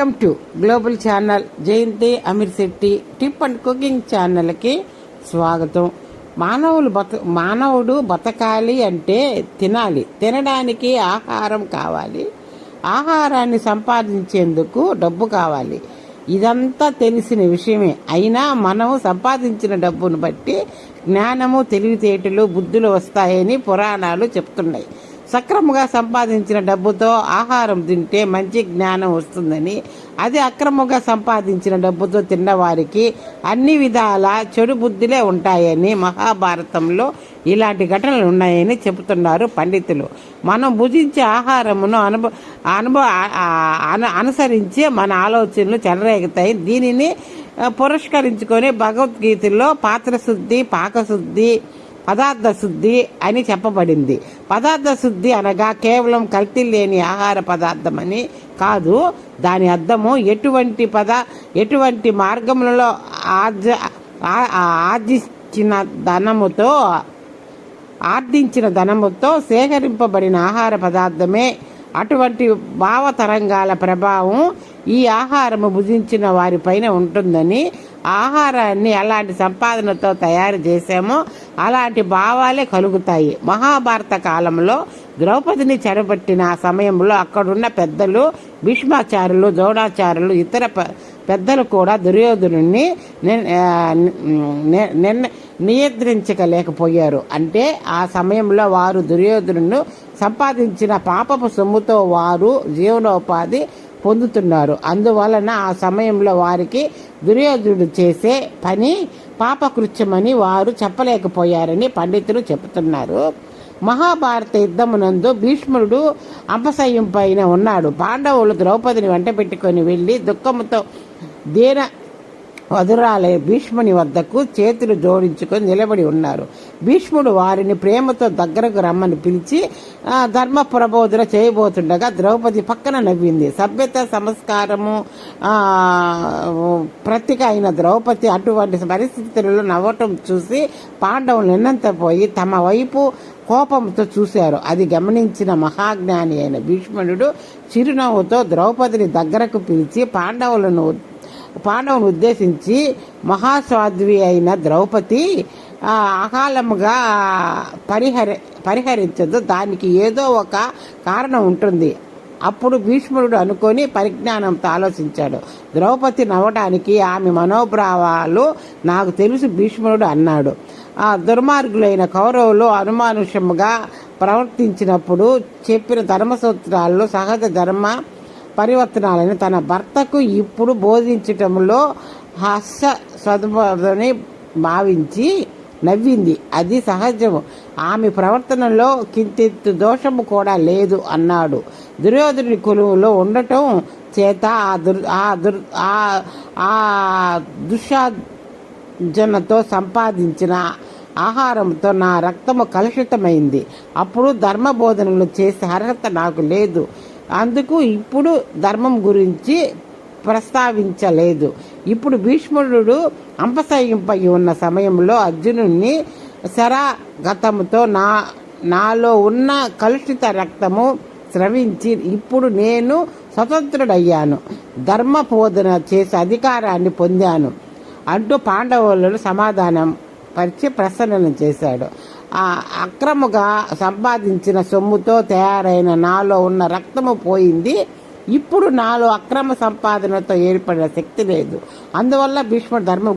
Welcome to global channel Jayanti Ameer Shetty tip and cooking ఛానల్కి స్వాగతం. మానవుడు బతకాలి అంటే తినాలి, తినడానికి ఆహారం కావాలి, ఆహారాన్ని సంపాదించేందుకు డబ్బు కావాలి. ఇదంతా తెలిసిన విషయమే. అయినా మనం సంపాదించిన డబ్బును బట్టి జ్ఞానము, తెలివితేటలు, బుద్ధులు వస్తాయని పురాణాలు చెప్తున్నాయి. సక్రమంగా సంపాదించిన డబ్బుతో ఆహారం తింటే మంచి జ్ఞానం వస్తుందని, అది అక్రమంగా సంపాదించిన డబ్బుతో తిన్నవారికి అన్ని విధాల చెడు బుద్ధులే ఉంటాయని మహాభారతంలో ఇలాంటి ఘటనలు ఉన్నాయని చెబుతున్నారు పండితులు. మనం భుజించే ఆహారమును అనుసరించి మన ఆలోచనలు చెలరేగుతాయి. దీనిని పురస్కరించుకొని భగవద్గీతలో పాత్రశుద్ధి, పాకశుద్ధి, పదార్థ శుద్ధి అని చెప్పబడింది. పదార్థ శుద్ధి అనగా కేవలం కల్తీ లేని ఆహార పదార్థం అని కాదు. దాని అర్థము ఎటువంటి మార్గములలో ఆర్జించిన ధనముతో సేకరింపబడిన ఆహార పదార్థమే. అటువంటి భావతరంగాల ప్రభావం ఈ ఆహారము భుజించిన వారిపైన ఉంటుందని, ఆహారాన్ని ఎలాంటి సంపాదనతో తయారు చేశామో అలాంటి భావాలే కలుగుతాయి. మహాభారత కాలంలో ద్రౌపదిని చెరబట్టిన సమయంలో అక్కడున్న పెద్దలు, భీష్మాచార్యులు, ద్రోణాచార్యులు, ఇతర పెద్దలు కూడా దుర్యోధనుని నియంత్రించలేకపోయారు. అంటే ఆ సమయంలో వారు దుర్యోధనును సంపాదించిన పాపపు సొమ్ముతో వారు జీవనోపాధి పొందుతున్నారు. అందువలన ఆ సమయంలో వారికి దుర్యోధనుడు చేసే పని పాపకృత్యమని వారు చెప్పలేకపోయారని పండితులు చెబుతున్నారు. మహాభారత యుద్ధమునందు భీష్ముడు అంపశయ్యం పైన ఉన్నాడు. పాండవులు ద్రౌపదిని వెంట పెట్టుకొని వెళ్ళి దుఃఖముతో దీన వధురాలే భీష్ముని వద్దకు చేతులు జోడించుకొని నిలబడి ఉన్నారు. భీష్ముడు వారిని ప్రేమతో దగ్గరకు రమ్మని పిలిచి ధర్మ ప్రబోధన చేయబోతుండగా ద్రౌపది పక్కన నవ్వింది. సభ్యత, సంస్కారము ప్రతీక అయిన ద్రౌపది అటువంటి పరిస్థితులలో నవ్వటం చూసి పాండవులు నిన్నంతపోయి తమ వైపు కోపంతో చూశారు. అది గమనించిన మహాజ్ఞాని అయిన భీష్ముడు చిరునవ్వుతో ద్రౌపదిని దగ్గరకు పిలిచి పాండవులను ఉద్దేశించి, మహాస్వాధ్వి అయిన ద్రౌపది అకాలముగా పరిహరించదు, దానికి ఏదో ఒక కారణం ఉంటుంది. అప్పుడు భీష్ముడు అనుకొని పరిజ్ఞానంతో ఆలోచించాడు. ద్రౌపది నవ్వడానికి ఆమె మనోభావాలు నాకు తెలుసు భీష్ముడు అన్నాడు. దుర్మార్గులైన కౌరవులు అనుమానుషముగా ప్రవర్తించినప్పుడు చెప్పిన ధర్మసూత్రాల్లో సహజ ధర్మ పరివర్తనాలని తన భర్తకు ఇప్పుడు బోధించటంలో హాస్యాస్పదని భావించి నవ్వింది. అది సహజము. ఆమె ప్రవర్తనలో కించిత్ దోషము కూడా లేదు అన్నాడు. దుర్యోధనుడి కొలువులో ఉండటం చేత ఆ దుశ్శాసనతో సంపాదించిన ఆహారంతో నా రక్తము కలుషితమైంది. అప్పుడు ధర్మ బోధనలు చేసే అర్హత నాకు లేదు. అందుకు ఇప్పుడు ధర్మం గురించి ప్రస్తావించలేదు. ఇప్పుడు భీష్ముడు అంపశయ్యంపై ఉన్న సమయంలో అర్జునుడిని శరాఘాతముతో నాలో ఉన్న కలుషిత రక్తము స్రవించి ఇప్పుడు నేను స్వతంత్రుడయ్యాను, ధర్మ బోధన చేసే అధికారాన్ని పొందాను అంటూ పాండవులను సమాధానం పరిచి ప్రసన్నం చేశాడు. అక్రముగా సంపాదించిన సొమ్ముతో తయారైన నాలో ఉన్న రక్తము పోయింది. ఇప్పుడు నాలో అక్రమ సంపాదనతో ఏర్పడిన శక్తి లేదు. అందువల్ల భీష్ముడు ధర్మ